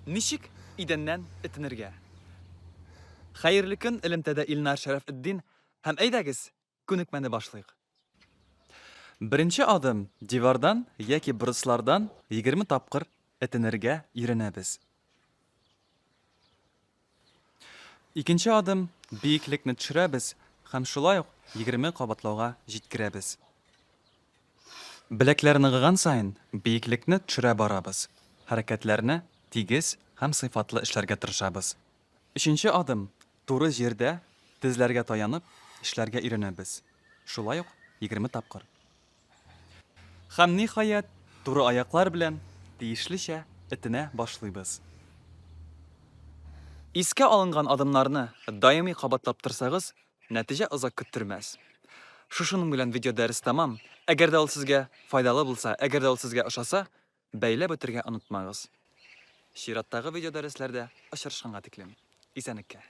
Ничек идәннән этенергә? Хәерле көн, элемтәдә Илнар Шәрәфетдин һәм әйдәгез, күнекмәне башлыйк. Беренче адым дивардан яки брыслардан 20 тапкыр этенергә иренәбез. Икенче адым биеклекне төшерәбез һәм шулай ук 20 кабатлауга җиткерәбез. Беләкләр ныгыган сайын биеклекне төшерә барабыз. Хәрәкәтләрне тигез һәм сыйфатлы эшләргә тырышабыз. Өченче адым туры җирдә тезләргә таянып эшләргә иренәбез. Шулай ук 20 тапкыр. Һәм ниһаять, туры аяклар белән тиешлечә этенә башлыйбыз. Искә алынган адымнарны даими кабатлап торсагыз, нәтиҗә озак көттермәс. Шушының белән видео дәрес тәмам. Әгәр дә ул сезгә файдалы булса, әгәр дә ул сезгә ошаса, бәйләп үтергә онытмагыз. Чираттагы видео дәресләрдә очрашканга тиклем. Исәнлеккә.